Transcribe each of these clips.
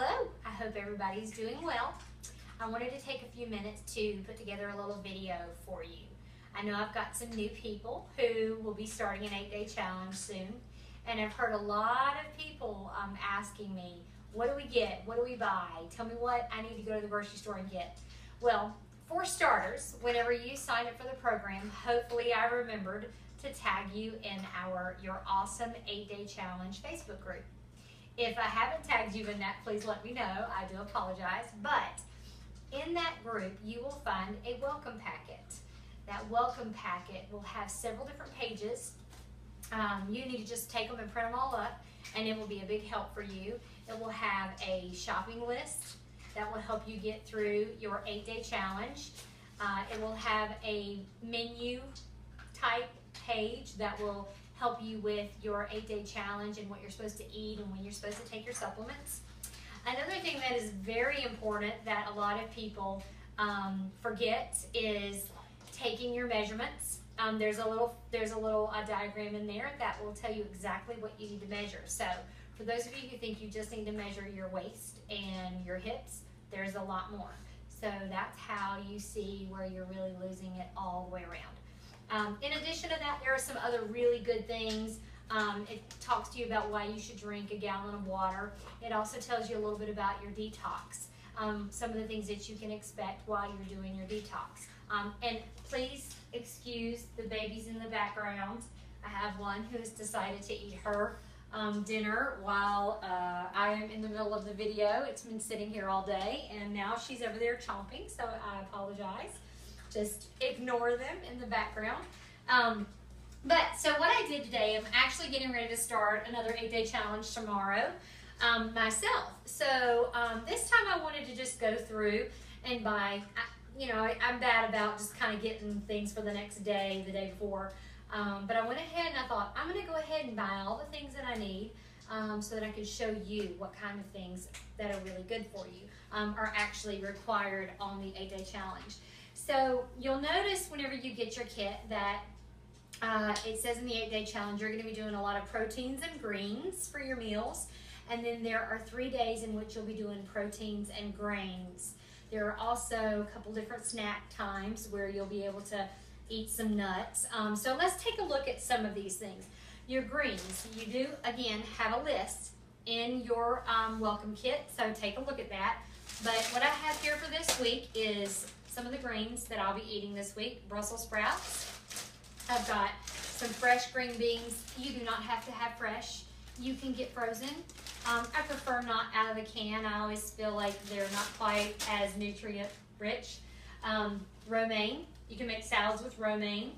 Hello, I hope everybody's doing well. I wanted to take a few minutes to put together a little video for you. I know I've got some new people who will be starting an 8-day challenge soon, and I've heard a lot of people asking me, what do we get? What do we buy? Tell me what I need to go to the grocery store and get. Well, for starters, whenever you sign up for the program, hopefully I remembered to tag you in Your Awesome 8-Day Challenge Facebook group. If I haven't tagged you in that, please let me know. I do apologize. But in that group, you will find a welcome packet. That welcome packet will have several different pages. You need to just take them and print them all up, and it will be a big help for you. It will have a shopping list that will help you get through your 8-day challenge. It will have a menu type page that will help you with your 8-day challenge and what you're supposed to eat and when you're supposed to take your supplements. Another thing that is very important that a lot of people forget is taking your measurements. There's a little diagram in there that will tell you exactly what you need to measure. So for those of you who think you just need to measure your waist and your hips, there's a lot more. So that's how you see where you're really losing it all the way around. In addition to that, there are some other really good things. It talks to you about why you should drink a gallon of water. It also tells you a little bit about your detox, some of the things that you can expect while you're doing your detox. And please excuse the babies in the background. I have one who has decided to eat her dinner while I am in the middle of the video. It's been sitting here all day, and now she's over there chomping, so I apologize. Just ignore them in the background. So what I did today, I'm actually getting ready to start another 8-day challenge tomorrow myself. So this time I wanted to just go through and buy, I'm bad about just kind of getting things for the next day, the day before. But I went ahead and I thought, I'm going to go ahead and buy all the things that I need so that I can show you what kind of things that are really good for you are actually required on the 8-day challenge. So you'll notice whenever you get your kit that it says in the 8-day challenge you're going to be doing a lot of proteins and greens for your meals, and then there are 3 days in which you'll be doing proteins and grains. There are also a couple different snack times where you'll be able to eat some nuts. So let's take a look at some of these things. Your greens, you do again have a list in your welcome kit, so take a look at that. But what I have here for this week is some of the greens that I'll be eating this week. Brussels sprouts. I've got some fresh green beans. You do not have to have fresh. You can get frozen. I prefer not out of the can. I always feel like they're not quite as nutrient rich. Romaine. You can make salads with romaine.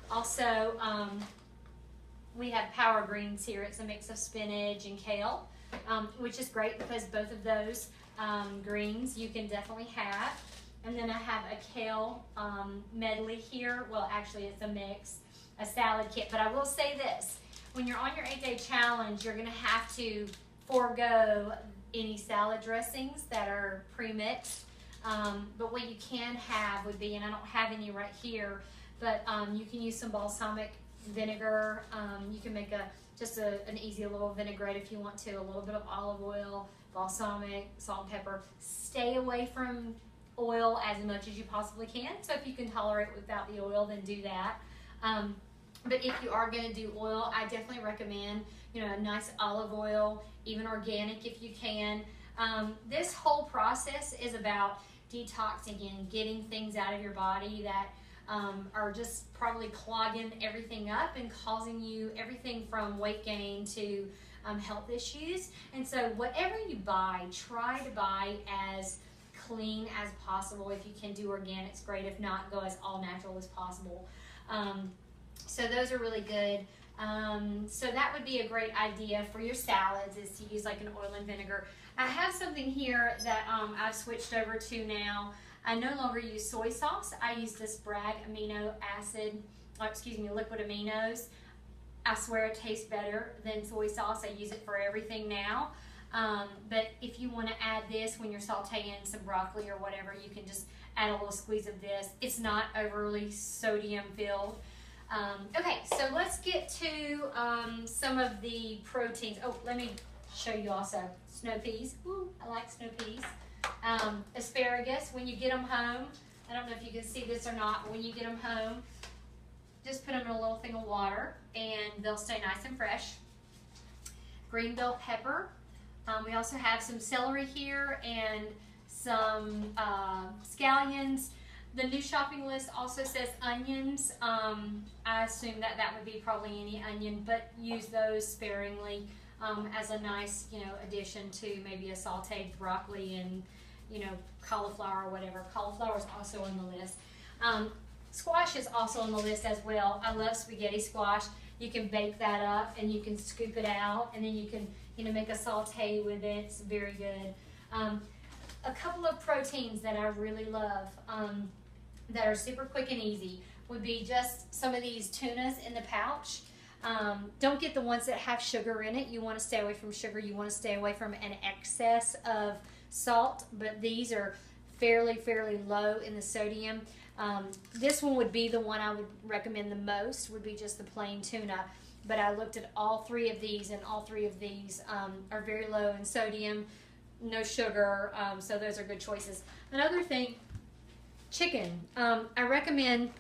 Also, we have power greens here. It's a mix of spinach and kale, which is great because both of those greens you can definitely have. And then I have a kale medley here. Well, actually it's a mix, a salad kit. But I will say this, when you're on your 8-day challenge, you're gonna have to forego any salad dressings that are pre-mixed. But what you can have would be, and I don't have any right here, but you can use some balsamic vinegar. You can make just an easy little vinaigrette if you want to, a little bit of olive oil, balsamic, salt and pepper. Stay away from oil as much as you possibly can. So if you can tolerate without the oil, then do that. But if you are going to do oil, I definitely recommend, a nice olive oil, even organic if you can. This whole process is about detoxing and getting things out of your body that are just probably clogging everything up and causing you everything from weight gain to health issues. And so whatever you buy, try to buy as clean as possible. If you can do organics, great. If not, go as all natural as possible. So those are really good. So that would be a great idea for your salads, is to use like an oil and vinegar. I have something here that I've switched over to now. I no longer use soy sauce. I use this Bragg liquid aminos. I swear it tastes better than soy sauce. I use it for everything now. But if you want to add this when you're sauteing some broccoli or whatever, you can just add a little squeeze of this. It's not overly sodium filled. Okay, so let's get to some of the proteins. Oh, let me show you also. Snow peas. Ooh, I like snow peas. Asparagus, when you get them home, I don't know if you can see this or not, but when you get them home, just put them in a little thing of water and they'll stay nice and fresh. Green bell pepper. We also have some celery here and some scallions. The new shopping list also says onions. I assume that that would be probably any onion, but use those sparingly as a nice, addition to maybe a sauteed broccoli and, cauliflower or whatever. Cauliflower is also on the list. Squash is also on the list as well. I love spaghetti squash. You can bake that up and you can scoop it out and then you can, make a saute with it. It's very good. A couple of proteins that I really love that are super quick and easy would be just some of these tunas in the pouch. Don't get the ones that have sugar in it. You want to stay away from sugar. You want to stay away from an excess of salt, but these are fairly low in the sodium. This one would be the one I would recommend the most, would be just the plain tuna. But I looked at all three of these, and all three of these are very low in sodium, no sugar, so those are good choices. Another thing, chicken. I recommend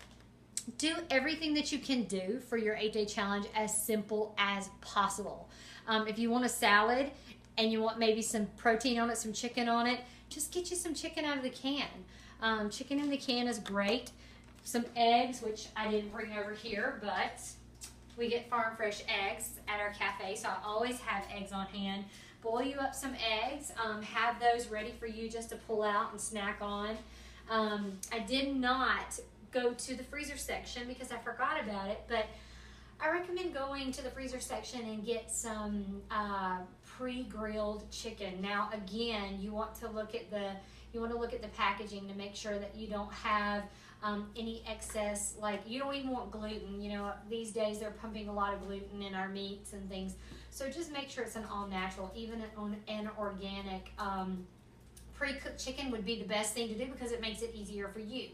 do everything that you can do for your 8-day challenge as simple as possible. If you want a salad and you want maybe some protein on it, some chicken on it, just get you some chicken out of the can. Chicken in the can is great. Some eggs, which I didn't bring over here, but we get farm fresh eggs at our cafe, so I always have eggs on hand. Boil you up some eggs, have those ready for you just to pull out and snack on. I did not go to the freezer section because I forgot about it, but I recommend going to the freezer section and get some pre-grilled chicken. Now again, you want to look at the packaging to make sure that you don't have any excess, like you don't even want gluten. These days they're pumping a lot of gluten in our meats and things. So just make sure it's an all natural, even an organic pre-cooked chicken would be the best thing to do because it makes it easier for you.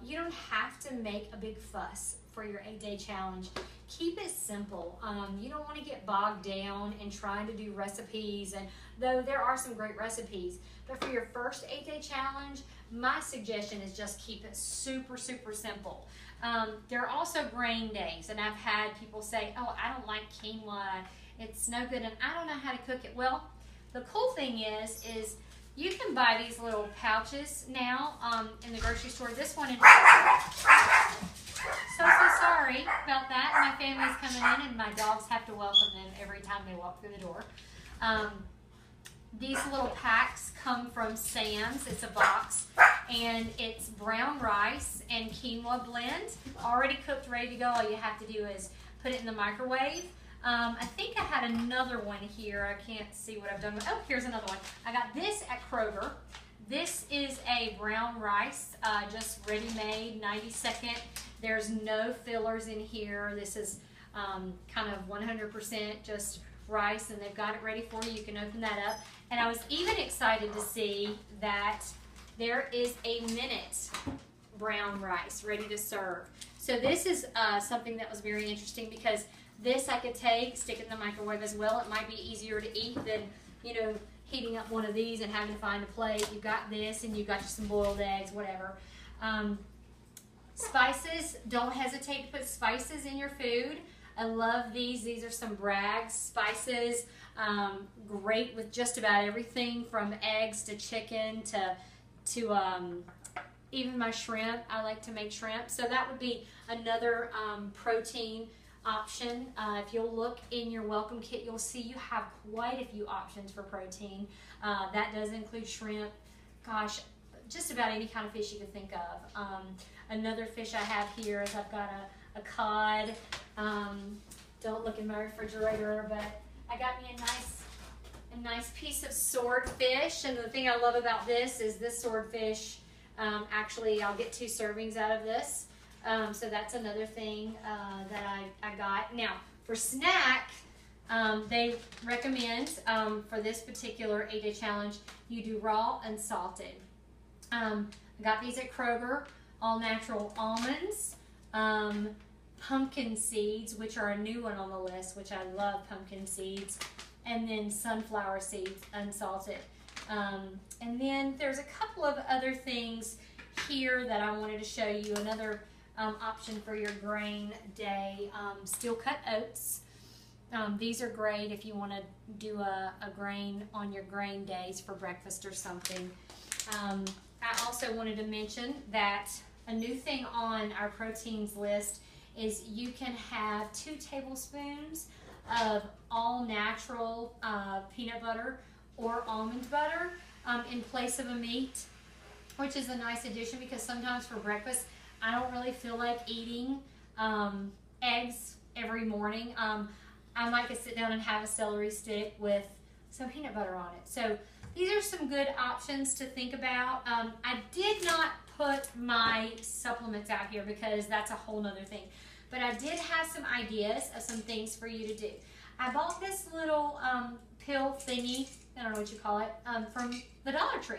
You don't have to make a big fuss for your 8-day challenge. Keep it simple. You don't want to get bogged down in trying to do recipes, and though there are some great recipes, but for your first 8-day challenge, my suggestion is just keep it super simple. There are also grain days, and I've had people say, oh, I don't like quinoa, it's no good, and I don't know how to cook it. Well, the cool thing is you can buy these little pouches now in the grocery store. This one is so sorry about that. My family's coming in and my dogs have to welcome them every time they walk through the door. These little packs come from Sam's. It's a box and it's brown rice and quinoa blend, already cooked, ready to go. All you have to do is put it in the microwave. I think I had another one here. I can't see what I've done with. Oh, here's another one. I got this at Kroger. This is a brown rice, just ready-made, 90-second. There's no fillers in here. This is kind of 100% just rice, and they've got it ready for you. You can open that up. And I was even excited to see that there is a minute brown rice ready to serve. So this is something that was very interesting because this I could stick it in the microwave as well. It might be easier to eat than, heating up one of these and having to find a plate. You've got this and you've got some boiled eggs, whatever. Spices, don't hesitate to put spices in your food. I love these. These are some Bragg's spices. Great with just about everything from eggs to chicken to even my shrimp. I like to make shrimp. So that would be another protein option. If you'll look in your welcome kit, you'll see you have quite a few options for protein. That does include shrimp. Gosh, just about any kind of fish you can think of. Another fish I have here is I've got a cod. Don't look in my refrigerator, but I got me a nice piece of swordfish. And the thing I love about this is this swordfish, actually I'll get 2 servings out of this. So that's another thing that I got. Now, for snack, they recommend for this particular 8-day challenge, you do raw and salted. I got these at Kroger, all natural almonds, pumpkin seeds, which are a new one on the list, which I love pumpkin seeds, and then sunflower seeds, unsalted. And then there's a couple of other things here that I wanted to show you. Another option for your grain day, steel cut oats. These are great if you want to do a grain on your grain days for breakfast or something. I also wanted to mention that a new thing on our proteins list is you can have 2 tablespoons of all natural peanut butter or almond butter in place of a meat, which is a nice addition because sometimes for breakfast I don't really feel like eating eggs every morning. I might just sit down and have a celery stick with some peanut butter on it. So these are some good options to think about. I did not put my supplements out here because that's a whole nother thing. But I did have some ideas of some things for you to do. I bought this little pill thingy, I don't know what you call it, from the Dollar Tree.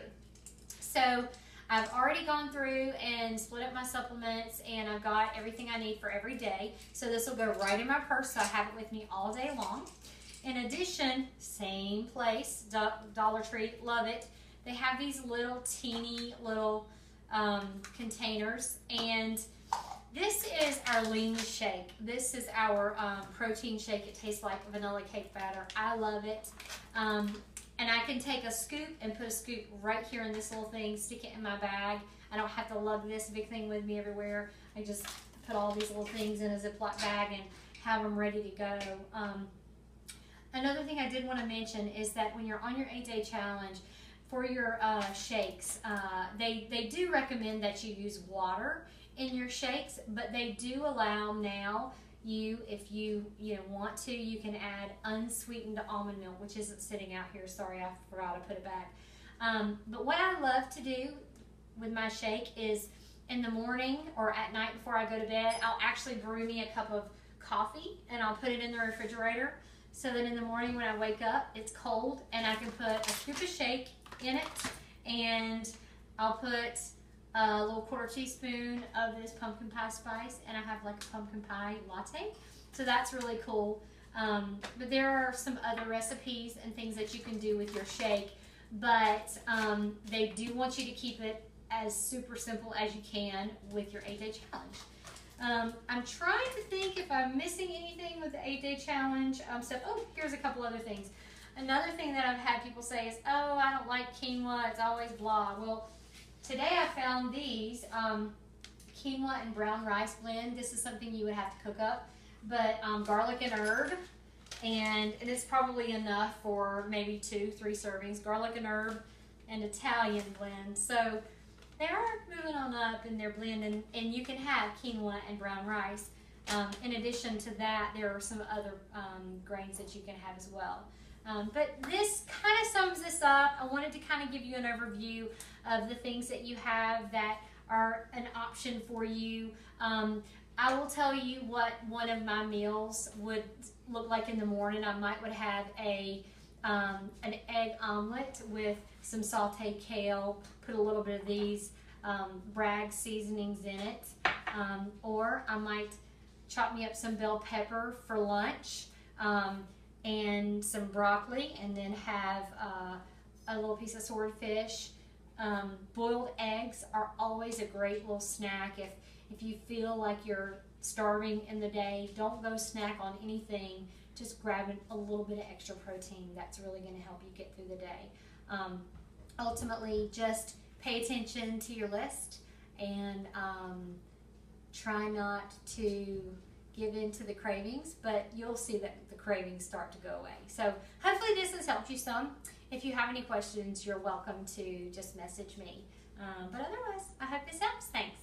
So I've already gone through and split up my supplements, and I've got everything I need for every day. So this will go right in my purse, so I have it with me all day long. In addition, same place, Dollar Tree, love it. They have these little teeny little containers, and this is our lean shake. This is our protein shake. It tastes like vanilla cake batter. I love it. And I can take a scoop and put a scoop right here in this little thing, stick it in my bag. I don't have to lug this big thing with me everywhere. I just put all these little things in a Ziploc bag and have them ready to go. Another thing I did want to mention is that when you're on your 8-day challenge, for your shakes, they do recommend that you use water in your shakes, but they do allow now if you want to, you can add unsweetened almond milk, which isn't sitting out here. Sorry, I forgot to put it back. But what I love to do with my shake is in the morning or at night before I go to bed, I'll actually brew me a cup of coffee and I'll put it in the refrigerator so that in the morning when I wake up, it's cold and I can put a scoop of shake in it, and I'll put a little 1/4 teaspoon of this pumpkin pie spice, and I have like a pumpkin pie latte. So that's really cool. But there are some other recipes and things that you can do with your shake, but they do want you to keep it as super simple as you can with your 8-day challenge. I'm trying to think if I'm missing anything with the 8-day challenge. Oh, here's a couple other things. Another thing that I've had people say is, oh, I don't like quinoa, it's always blah. Well, today I found these quinoa and brown rice blend. This is something you would have to cook up, but garlic and herb, and it's probably enough for maybe 2-3 servings. Garlic and herb and Italian blend. So they are moving on up in their blend, and you can have quinoa and brown rice. In addition to that, there are some other grains that you can have as well. But this kind of sums this up. I wanted to kind of give you an overview of the things that you have that are an option for you. I will tell you what one of my meals would look like in the morning. I would have an egg omelet with some sauteed kale, put a little bit of these Bragg seasonings in it, or I might chop me up some bell pepper for lunch, and some broccoli, and then have a little piece of swordfish. Boiled eggs are always a great little snack. If you feel like you're starving in the day, don't go snack on anything. Just grab a little bit of extra protein. That's really going to help you get through the day. Ultimately, just pay attention to your list and try not to give in to the cravings, but you'll see that the cravings start to go away. So hopefully this has helped you some. If you have any questions, you're welcome to just message me. But otherwise, I hope this helps. Thanks.